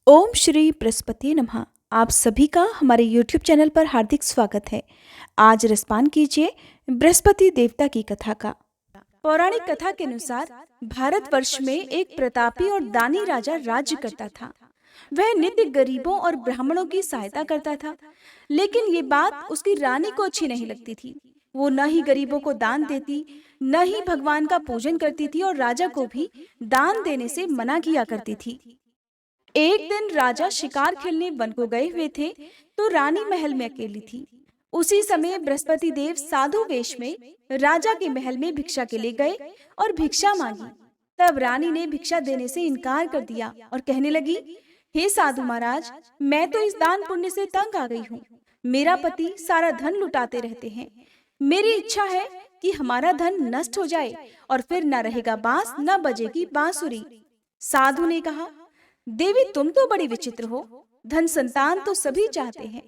ओम श्री बृहस्पति नमः। आप सभी का हमारे YouTube चैनल पर हार्दिक स्वागत है। आज रसपान कीजिए बृहस्पति देवता की कथा का। पौराणिक कथा के अनुसार भारतवर्ष में एक प्रतापी और दानी राजा राज्य करता था। वह नित्य गरीबों और ब्राह्मणों की सहायता करता था, लेकिन ये बात उसकी रानी को अच्छी नहीं लगती थी। वो न ही गरीबों को दान देती, न ही भगवान का पूजन करती थी और राजा को भी दान देने से मना किया करती थी। एक दिन राजा शिकार खेलने वन को गए हुए थे, तो रानी महल में अकेली थी। उसी समय बृहस्पति देव साधु वेश में राजा के महल में भिक्षा के लिए गए और भिक्षा मांगी। तब रानी ने भिक्षा देने से इनकार कर दिया और कहने लगी, हे साधु महाराज, मैं तो इस दान पुण्य से तंग आ गई हूँ। मेरा पति सारा धन लुटाते रहते हैं। मेरी इच्छा है कि हमारा धन नष्ट हो जाए और फिर न रहेगा बांस, न बजेगी बांसुरी। साधु ने कहा, देवी, तुम तो बड़ी विचित्र हो। धन संतान तो सभी चाहते हैं,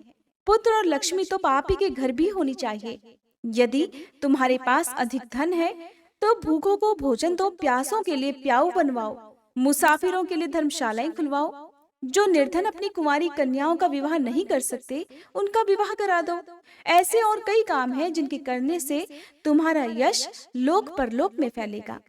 पुत्र और लक्ष्मी तो पापी के घर भी होनी चाहिए। यदि तुम्हारे पास अधिक धन है तो भूखों को भोजन दो, प्यासों के लिए प्याऊ बनवाओ, मुसाफिरों के लिए धर्मशालाएं खुलवाओ। जो निर्धन अपनी कुंवारी कन्याओं का विवाह नहीं कर सकते, उनका विवाह करा दो। ऐसे और कई काम हैं जिनके करने से तुम्हारा यश लोक परलोक में फैलेगा।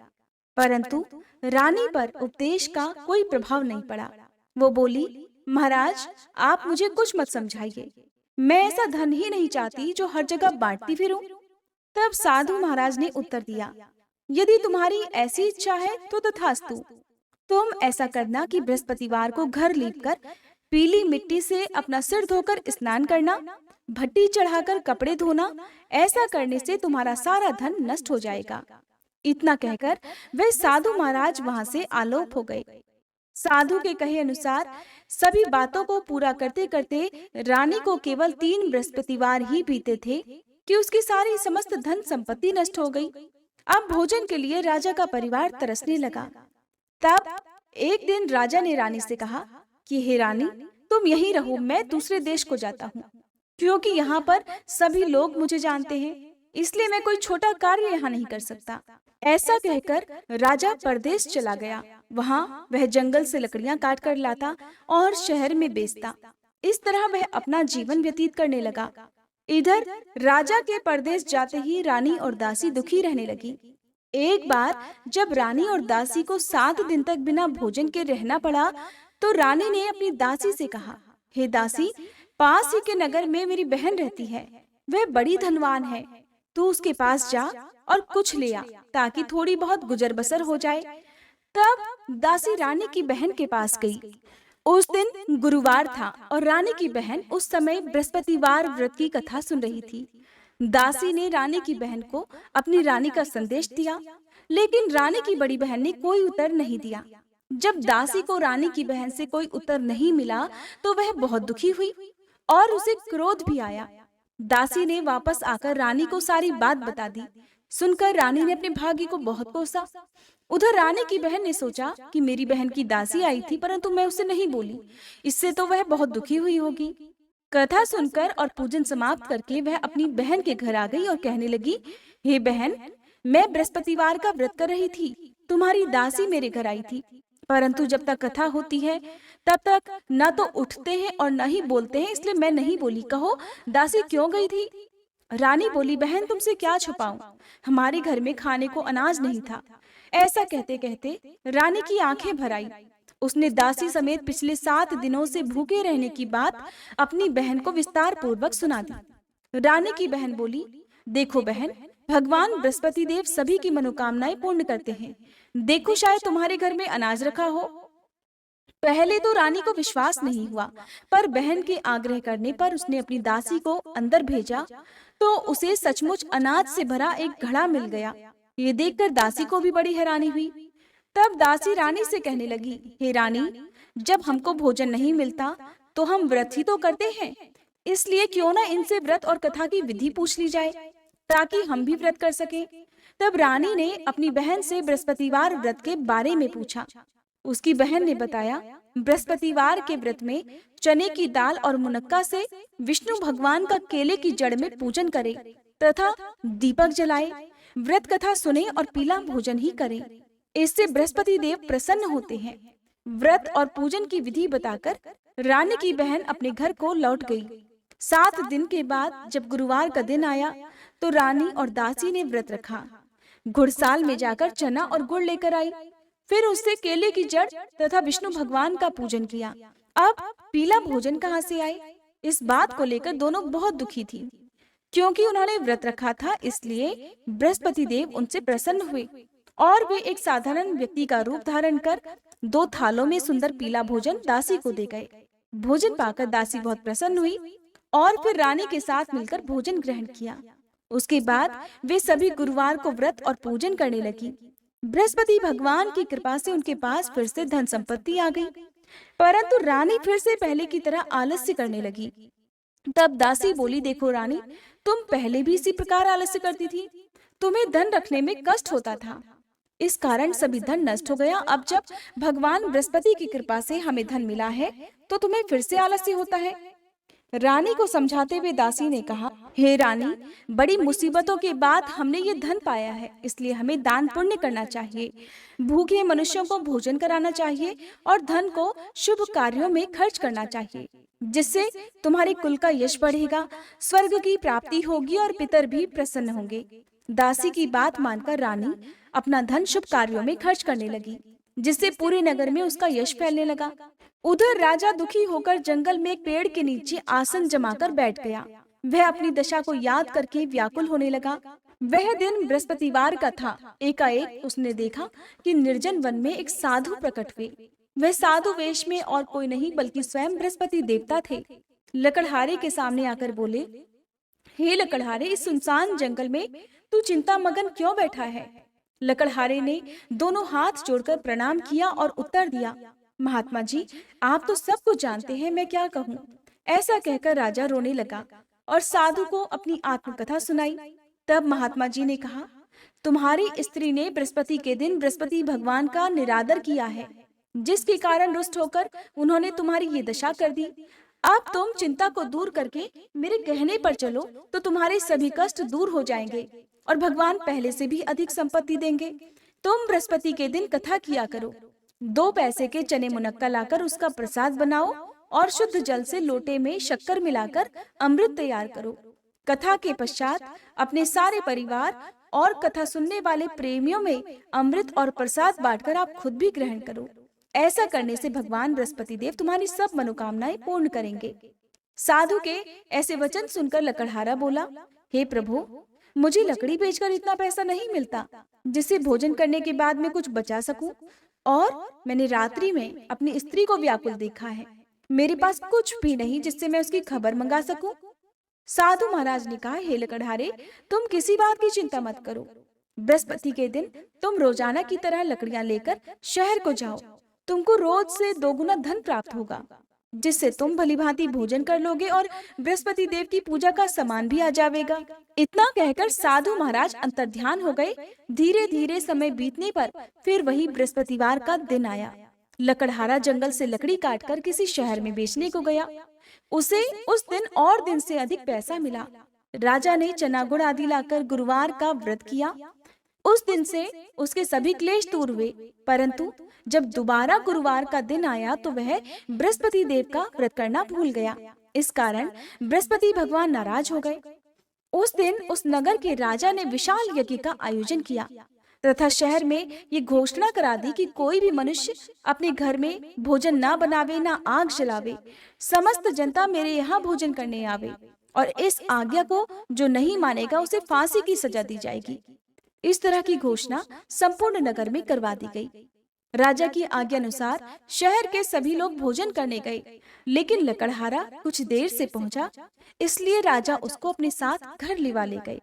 परंतु रानी पर उपदेश का कोई प्रभाव नहीं पड़ा। वो बोली, महाराज, आप मुझे कुछ मत समझाइए। मैं ऐसा धन ही नहीं चाहती जो हर जगह बांटती फिरूं। तब साधु महाराज ने उत्तर दिया, यदि तुम्हारी ऐसी इच्छा है तो तथास्तु। तुम ऐसा करना कि बृहस्पतिवार को घर लीपकर पीली मिट्टी से अपना सिर धोकर स्नान करना, भट्टी चढ़ाकर कपड़े धोना। ऐसा करने से तुम्हारा सारा धन नष्ट हो जाएगा। इतना कहकर वे साधु महाराज वहां से आलोप हो गए। साधु के कहे अनुसार सभी बातों को पूरा करते करते रानी को केवल 3 बृहस्पतिवार ही बीते थे कि उसकी सारी समस्त धन संपत्ति नष्ट हो गई। अब भोजन के लिए राजा का परिवार तरसने लगा। तब एक दिन राजा ने रानी से कहा कि हे रानी, तुम यहीं रहो, मैं दूसरे देश को जाता हूँ, क्योंकि यहाँ पर सभी लोग मुझे जानते हैं, इसलिए मैं कोई छोटा कार्य यहाँ नहीं कर सकता। ऐसा कहकर राजा परदेश चला गया। वहाँ वह जंगल से लकड़ियां काट कर लाता और शहर में बेचता। इस तरह वह अपना जीवन व्यतीत करने लगा। इधर राजा के परदेश जाते ही रानी और दासी दुखी रहने लगी। एक बार जब रानी और दासी को 7 दिन तक बिना भोजन के रहना पड़ा, तो रानी ने अपनी दासी से कहा, हे दासी, पास ही के नगर में मेरी बहन रहती है। वह बड़ी धनवान है। तू उसके पास जा और कुछ ले आ, ताकि थोड़ी बहुत गुजर बसर हो जाए। तब दासी रानी की बहन के पास गई। उस दिन गुरुवार था और रानी की बहन उस समय बृहस्पतिवार व्रत की कथा सुन रही थी। दासी ने रानी की बहन को अपनी रानी का संदेश दिया, लेकिन रानी की बड़ी बहन ने कोई उत्तर नहीं दिया। जब दासी को रानी की बहन से कोई उत्तर नहीं मिला, तो वह बहुत दुखी हुई और उसे क्रोध भी आया। दासी ने वापस आकर रानी को सारी बात बता दी। सुनकर रानी ने अपने भाग्य को बहुत कोसा। उधर रानी की बहन ने सोचा कि मेरी बहन की दासी आई थी, परंतु मैं उसे नहीं बोली, इससे तो वह बहुत दुखी हुई होगी। कथा सुनकर और पूजन समाप्त करके वह अपनी बहन के घर आ गई और कहने लगी, हे बहन, मैं बृहस्पतिवार का व्रत कर रही थी। तुम्हारी दासी मेरे घर आई थी, परंतु जब तक कथा होती है तब तक न तो उठते हैं और न ही बोलते हैं, इसलिए मैं नहीं बोली। कहो, दासी क्यों गई थी? रानी बोली, बहन, तुमसे क्या छुपाऊं, हमारे घर में खाने को अनाज नहीं था। ऐसा कहते कहते रानी की आंखें भर आई। उसने दासी समेत पिछले 7 दिनों से भूखे रहने की बात अपनी बहन को विस्तार पूर्वक सुना दी। रानी की बहन बोली, देखो बहन, भगवान बृहस्पति देव सभी की मनोकामनाएं पूर्ण करते हैं। देखो, शायद तुम्हारे घर में अनाज रखा हो। पहले तो रानी को विश्वास नहीं हुआ, पर बहन के आग्रह करने पर उसने अपनी दासी को अंदर भेजा, तो उसे सचमुच अनाज से भरा एक घड़ा मिल गया। ये देखकर दासी को भी बड़ी हैरानी हुई। तब दासी रानी से कहने लगी, हे रानी, जब हमको भोजन नहीं मिलता तो हम व्रत ही तो करते हैं, इसलिए क्यों ना इनसे व्रत और कथा की विधि पूछ ली जाए, ताकि हम भी व्रत कर सकें। तब रानी ने अपनी बहन से बृहस्पतिवार व्रत के बारे में पूछा। उसकी बहन ने बताया, बृहस्पतिवार के व्रत में चने की दाल और मुनक्का से विष्णु भगवान का केले की जड़ में पूजन करें तथा दीपक जलाए, व्रत कथा सुने और पीला भोजन ही करें। इससे बृहस्पति देव प्रसन्न होते हैं। व्रत और पूजन की विधि बताकर रानी की बहन अपने घर को लौट गई। 7 दिन के बाद जब गुरुवार का दिन आया तो रानी और दासी ने व्रत रखा। घुड़साल में जाकर चना और गुड़ लेकर आई। फिर उससे केले की जड़ तथा विष्णु भगवान का पूजन किया। अब पीला भोजन कहाँ से आए? इस बात को लेकर दोनों बहुत दुखी थी। क्योंकि उन्होंने व्रत रखा था, इसलिए बृहस्पति देव उनसे प्रसन्न हुए और वे एक साधारण व्यक्ति का रूप धारण कर 2 थालों में सुंदर पीला भोजन दासी को दे गए। भोजन पाकर दासी बहुत प्रसन्न हुई और फिर रानी के साथ मिलकर भोजन ग्रहण किया। उसके बाद वे सभी गुरुवार को व्रत और पूजन करने लगी। बृहस्पति भगवान की कृपा से उनके पास फिर से धन संपत्ति आ गई, परंतु रानी फिर से पहले की तरह आलस्य करने लगी। तब दासी बोली, देखो रानी, तुम पहले भी इसी प्रकार आलस्य करती थी। तुम्हें धन रखने में कष्ट होता था, इस कारण सभी धन नष्ट हो गया। अब जब भगवान बृहस्पति की कृपा से हमें धन मिला है तो तुम्हें फिर से आलस्य होता है। रानी को समझाते हुए दासी ने कहा, हे रानी, बड़ी मुसीबतों के बाद हमने ये धन पाया है, इसलिए हमें दान पुण्य करना चाहिए, भूखे मनुष्यों को भोजन कराना चाहिए और धन को शुभ कार्यों में खर्च करना चाहिए, जिससे तुम्हारे कुल का यश बढ़ेगा, स्वर्ग की प्राप्ति होगी और पितर भी प्रसन्न होंगे। दासी की बात मानकर रानी अपना धन शुभ कार्यों में खर्च करने लगी, जिससे पूरे नगर में उसका यश फैलने लगा। उधर राजा दुखी होकर जंगल में एक पेड़ के नीचे आसन जमाकर बैठ गया। वह अपनी दशा को याद करके व्याकुल होने लगा। वह दिन बृहस्पतिवार का था। एकाएक उसने देखा कि निर्जन वन में एक साधु प्रकट हुए। वह साधु वेश में और कोई नहीं बल्कि स्वयं बृहस्पति देवता थे। लकड़हारे के सामने आकर बोले, हे लकड़हारे, इस सुनसान जंगल में तू चिंता मगन क्यों बैठा है? लकड़हारे ने दोनों हाथ जोड़कर प्रणाम किया और उत्तर दिया, महात्मा जी, आप तो सब कुछ जानते हैं, मैं क्या कहूँ। ऐसा कहकर राजा रोने लगा और साधु को अपनी आत्मकथा सुनाई। तब महात्मा जी ने कहा, तुम्हारी स्त्री ने बृहस्पति के दिन बृहस्पति भगवान का निरादर किया है, जिसके कारण रुष्ट होकर उन्होंने तुम्हारी ये दशा कर दी। अब तुम चिंता को दूर करके मेरे कहने पर चलो तो तुम्हारे सभी कष्ट दूर हो जाएंगे और भगवान पहले से भी अधिक संपत्ति देंगे। तुम बृहस्पति के दिन कथा किया करो। 2 पैसे के चने मुनक्का लाकर उसका प्रसाद बनाओ और शुद्ध जल से लोटे में शक्कर मिलाकर अमृत तैयार करो। कथा के पश्चात अपने सारे परिवार और कथा सुनने वाले प्रेमियों में अमृत और प्रसाद बांटकर आप खुद भी ग्रहण करो। ऐसा करने से भगवान बृहस्पति देव तुम्हारी सब मनोकामनाएं पूर्ण करेंगे। साधु के ऐसे वचन सुनकर लकड़हारा बोला, हे प्रभु, मुझे लकड़ी बेचकर इतना पैसा नहीं मिलता जिससे भोजन करने के बाद मैं कुछ बचा सकूं, और मैंने रात्रि में अपनी स्त्री को व्याकुल देखा है। मेरे पास कुछ भी नहीं जिससे मैं उसकी खबर मंगा सकूं। साधु महाराज ने कहा, हे लकड़हारे, तुम किसी बात की चिंता मत करो। बृहस्पति के दिन तुम रोजाना की तरह लकड़ियां लेकर शहर को जाओ। तुमको रोज से 2 गुना धन प्राप्त होगा, जिससे तुम भलीभांति भोजन कर लोगे और बृहस्पति देव की पूजा का सामान भी आ जाएगा। इतना कहकर साधु महाराज अंतर्ध्यान हो गए। धीरे धीरे समय बीतने पर फिर वही बृहस्पतिवार का दिन आया। लकड़हारा जंगल से लकड़ी काटकर किसी शहर में बेचने को गया। उसे उस दिन और दिन से अधिक पैसा मिला। राजा ने चना गुड़ आदि लाकर गुरुवार का व्रत किया। उस दिन से उसके सभी क्लेश दूर हुए, परंतु जब दोबारा गुरुवार का दिन आया तो वह बृहस्पति देव का व्रत करना भूल गया। इस कारण बृहस्पति भगवान नाराज हो गए। उस दिन उस नगर के राजा ने विशाल यज्ञ का आयोजन किया तथा शहर में ये घोषणा करा दी कि कोई भी मनुष्य अपने घर में भोजन ना बनावे, ना आग जलावे। समस्त जनता मेरे यहाँ भोजन करने आवे और इस आज्ञा को जो नहीं मानेगा उसे फांसी की सजा दी जाएगी। इस तरह की घोषणा संपूर्ण नगर में करवा दी गई। राजा की आज्ञा अनुसार शहर के सभी लोग भोजन करने गए, लेकिन लकड़हारा कुछ देर से पहुंचा, इसलिए राजा उसको अपने साथ घर लिवा ले गए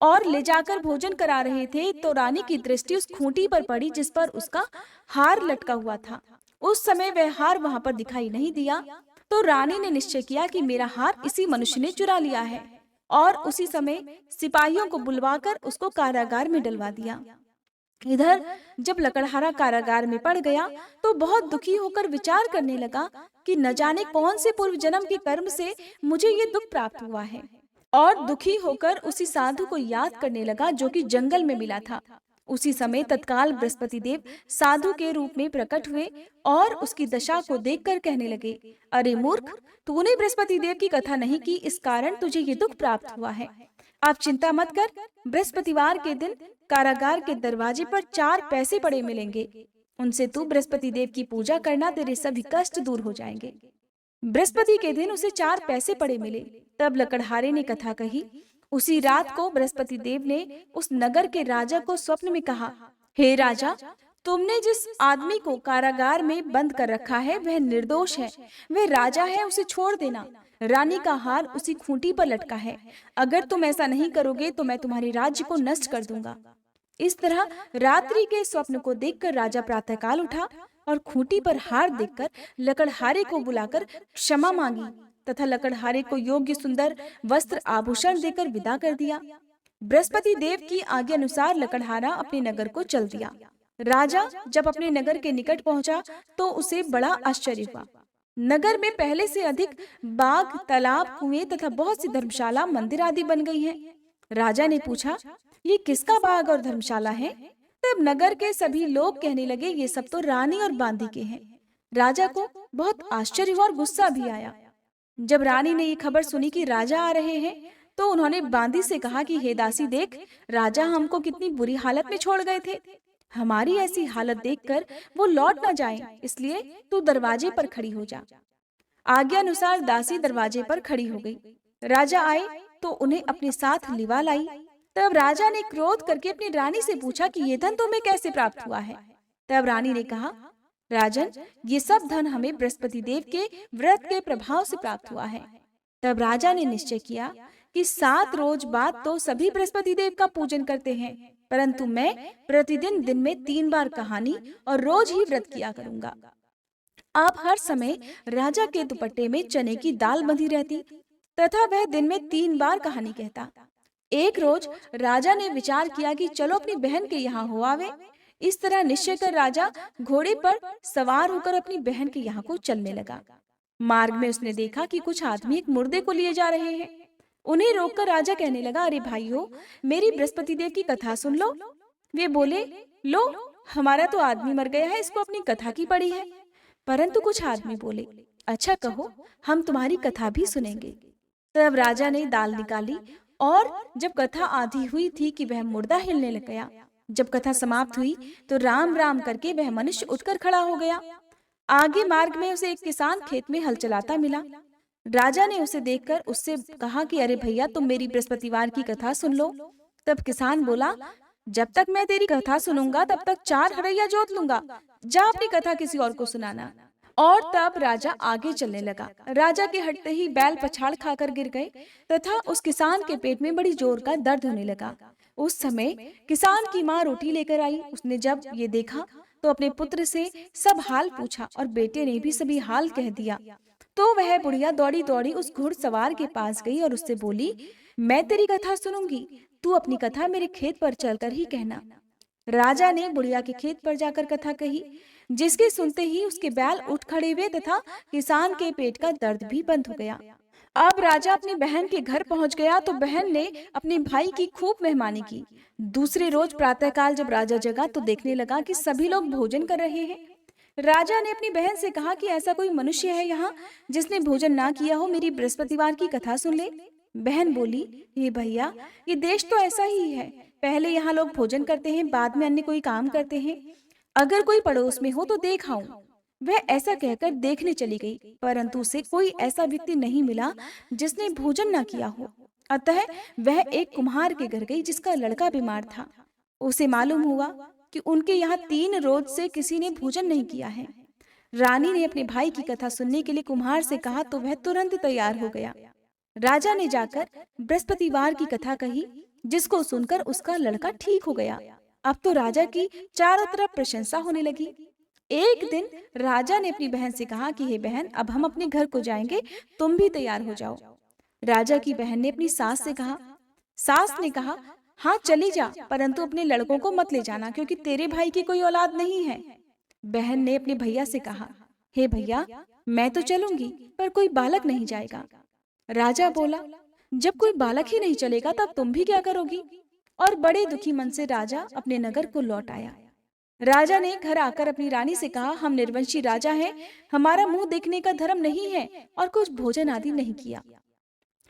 और ले जाकर भोजन करा रहे थे तो रानी की दृष्टि उस खूंटी पर पड़ी जिस पर उसका हार लटका हुआ था। उस समय वह हार वहां पर दिखाई नहीं दिया तो रानी ने निश्चय किया कि मेरा हार इसी मनुष्य ने चुरा लिया है, और उसी समय सिपाहियों को बुलवाकर उसको कारागार में डलवा दिया। इधर जब लकड़हारा कारागार में पड़ गया तो बहुत दुखी होकर विचार करने लगा कि न जाने कौन से पूर्व जन्म के कर्म से मुझे ये दुख प्राप्त हुआ है, और दुखी होकर उसी साधु को याद करने लगा जो कि जंगल में मिला था। उसी समय तत्काल बृहस्पति देव साधु के रूप में प्रकट हुए और उसकी दशा को देखकर कहने लगे, अरे मूर्ख, तूने बृहस्पति देव की कथा नहीं की, इस कारण तुझे ये दुख प्राप्त हुआ है। आप चिंता मत कर, बृहस्पतिवार के दिन कारागार के दरवाजे पर 4 पैसे पड़े मिलेंगे, उनसे तू बृहस्पति देव की पूजा करना, तेरे सभी कष्ट दूर हो जाएंगे। बृहस्पति के दिन उसे 4 पैसे पड़े मिले। तब लकड़हारे ने कथा कही। उसी रात को बृहस्पति देव ने उस नगर के राजा को स्वप्न में कहा, हे राजा, तुमने जिस आदमी को कारागार में बंद कर रखा है वह निर्दोष है, वह राजा है, उसे छोड़ देना। रानी का हार उसी खूंटी पर लटका है। अगर तुम ऐसा नहीं करोगे तो मैं तुम्हारे राज्य को नष्ट कर दूंगा। इस तरह रात्रि के स्वप्न को देखकर राजा प्रातःकाल उठा और खूंटी पर हार देखकर लकड़हारे को बुलाकर क्षमा मांगी तथा लकड़हारे को योग्य सुंदर वस्त्र आभूषण देकर विदा कर दिया। बृहस्पति देव की आज्ञा अनुसार लकड़हारा अपने नगर को चल दिया। राजा जब अपने नगर के निकट पहुंचा तो उसे बड़ा आश्चर्य हुआ। नगर में पहले से अधिक बाग, तालाब, कुएं तथा बहुत सी धर्मशाला, मंदिर आदि बन गई हैं। राजा ने पूछा, ये किसका बाग और धर्मशाला है? तब नगर के सभी लोग कहने लगे, ये सब तो रानी और बांदी के हैं। राजा को बहुत आश्चर्य हुआ और गुस्सा भी आया। जब रानी ने ये खबर सुनी कि राजा आ रहे हैं तो उन्होंने बांदी से कहा कि हे दासी, देख, राजा हमको कितनी बुरी हालत में छोड़ गए थे। हमारी ऐसी हालत देखकर वो लौट न जाए, इसलिए तू दरवाजे पर खड़ी हो जा। आज्ञा अनुसार दासी दरवाजे पर खड़ी हो गई। राजा आए तो उन्हें अपने साथ लिवा लाई। तब राजा ने क्रोध करके अपनी रानी से पूछा कि ये धन तुम्हें कैसे प्राप्त हुआ है? तब रानी ने कहा, राजन, ये सब धन हमें बृहस्पति देव के व्रत के प्रभाव से प्राप्त हुआ है। तब राजा ने निश्चय किया कि 7 रोज बाद तो सभी बृहस्पति देव का पूजन करते हैं, परंतु मैं प्रतिदिन दिन में 3 बार कहानी और रोज ही व्रत किया करूंगा। आप हर समय राजा के दुपट्टे में चने की दाल बंधी रहती तथा वह दिन में 3 बार कहानी कहता। एक रोज राजा ने विचार किया कि चलो अपनी बहन के यहाँ हो आवे। इस तरह निश्चय कर राजा घोड़े पर सवार होकर अपनी बहन के यहाँ को चलने लगा। मार्ग में उसने देखा कि कुछ आदमी एक मुर्दे को लिए जा रहे हैं। उन्हें रोककर राजा कहने लगा, अरे भाइयों, मेरी बृहस्पति देव की कथा सुन लो। वे बोले, लो, हमारा तो आदमी मर गया है, इसको अपनी कथा की पड़ी है। परंतु कुछ आदमी बोले, अच्छा कहो, हम तुम्हारी कथा भी सुनेंगे। तब राजा ने दाल निकाली और जब कथा आधी हुई थी कि वह मुर्दा हिलने लग गया। जब कथा समाप्त हुई तो राम राम करके वह मनुष्य उठकर खड़ा हो गया। आगे मार्ग में उसे एक किसान खेत में हल चलाता मिला। राजा ने उसे देखकर उससे कहा कि अरे भैया, तुम मेरी बृहस्पतिवार की कथा सुन लो। तब किसान बोला, जब तक मैं तेरी कथा सुनूंगा तब तक 4 हरैया जोत लूंगा, जा अपनी कथा किसी और को सुनाना। और तब राजा आगे चलने लगा। राजा के हटते ही बैल पछाड़ खाकर गिर गए तथा उस किसान के पेट में बड़ी जोर का दर्द होने लगा। उस समय किसान की माँ रोटी लेकर आई। उसने जब ये देखा तो अपने पुत्र से सब हाल पूछा और बेटे ने भी सभी हाल कह दिया। तो वह बुढ़िया दौड़ी दौड़ी उस घुड़सवार के पास गई और उससे बोली, मैं तेरी कथा सुनूंगी, तू अपनी कथा मेरे खेत पर चलकर ही कहना। राजा ने बुढ़िया के खेत पर जाकर कथा कही, जिसके सुनते ही उसके बैल उठ खड़े हुए तथा किसान के पेट का दर्द भी बंद हो गया। अब राजा अपनी बहन के घर पहुंच गया तो बहन ने अपने भाई की खूब मेहमानी की। दूसरे रोज प्रातःकाल जब राजा जगा तो देखने लगा कि सभी लोग भोजन कर रहे हैं। राजा ने अपनी बहन से कहा कि ऐसा कोई मनुष्य है यहाँ जिसने भोजन ना किया हो, मेरी बृहस्पतिवार की कथा सुन ले। बहन बोली, ये भैया, ये देश तो ऐसा ही है, पहले यहाँ लोग भोजन करते हैं, बाद में अन्य कोई काम करते हैं। अगर कोई पड़ोस में हो तो देख आऊं। वह ऐसा कहकर देखने चली गई, परंतु उसे कोई ऐसा व्यक्ति नहीं मिला जिसने भोजन न किया हो। अतः वह एक कुम्हार के घर गई जिसका लड़का बीमार था। उसे मालूम हुआ कि उनके यहाँ 3 रोज से किसी ने भोजन नहीं किया है। रानी ने अपने भाई की कथा सुनने के लिए कुम्हार से कहा तो वह तुरंत तैयार हो गया। राजा ने जाकर बृहस्पतिवार की कथा कही, जिसको सुनकर उसका लड़का ठीक हो गया। अब तो राजा की चारों तरफ प्रशंसा होने लगी। एक दिन राजा ने अपनी बहन से कहा कि हे बहन, अब हम अपने घर को जाएंगे, तुम भी तैयार हो जाओ। राजा की बहन ने अपनी सास से कहा। सास ने कहा, हाँ चली जा, परंतु अपने लड़कों को मत ले जाना, क्योंकि तेरे भाई की कोई औलाद नहीं है। बहन ने अपने भैया से कहा, हे भैया, मैं तो चलूंगी, पर कोई बालक नहीं जाएगा। राजा बोला, जब कोई बालक ही नहीं चलेगा तब तुम भी क्या करोगी? और बड़े दुखी मन से राजा अपने नगर को लौट आया। राजा ने घर आकर अपनी रानी से कहा, हम निर्वंशी राजा हैं, हमारा मुंह देखने का धर्म नहीं है और कुछ भोजन आदि नहीं किया।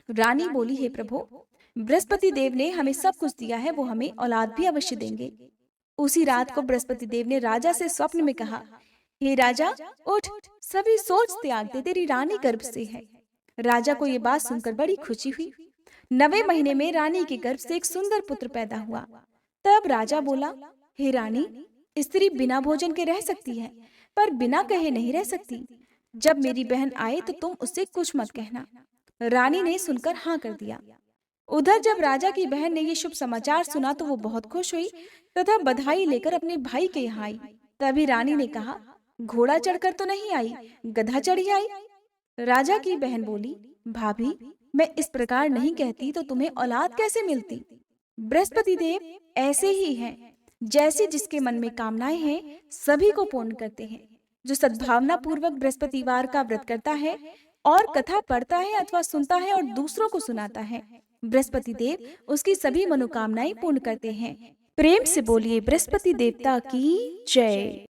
रानी बोली, हे प्रभु, बृहस्पति देव ने हमें सब कुछ दिया है, वो हमें औलाद भी अवश्य देंगे। उसी रात को बृहस्पति देव ने राजा से स्वप्न में कहा, हे राजा, उठ, सभी सोच त्याग दे, तेरी रानी गर्भ से है। राजा को ये बात सुनकर बड़ी खुशी हुई। 9वें महीने में रानी के गर्भ से एक सुंदर पुत्र पैदा हुआ। तब राजा बोला, हे रानी, स्त्री बिना भोजन के रह सकती है, पर बिना कहे नहीं रह सकती। जब मेरी बहन आए तो तुम उससे कुछ मत कहना। रानी ने सुनकर हाँ कर दिया। उधर जब राजा की बहन ने ये शुभ समाचार सुना तो वो बहुत खुश हुई तथा बधाई लेकर अपने भाई के यहाँ आई। तभी रानी ने कहा, घोड़ा चढ़कर तो नहीं आई, गधा चढ़ी आई। राजा की बहन बोली, भाभी, मैं इस प्रकार नहीं कहती तो तुम्हें औलाद कैसे मिलती? बृहस्पति देव ऐसे ही हैं, जैसे जिसके मन में कामनाएं हैं सभी को पूर्ण करते हैं। जो सद्भावना पूर्वक बृहस्पतिवार का व्रत करता है और कथा पढ़ता है अथवा सुनता है और दूसरों को सुनाता है, बृहस्पति देव उसकी सभी मनोकामनाएं पूर्ण करते हैं। प्रेम से बोलिए बृहस्पति देवता की जय।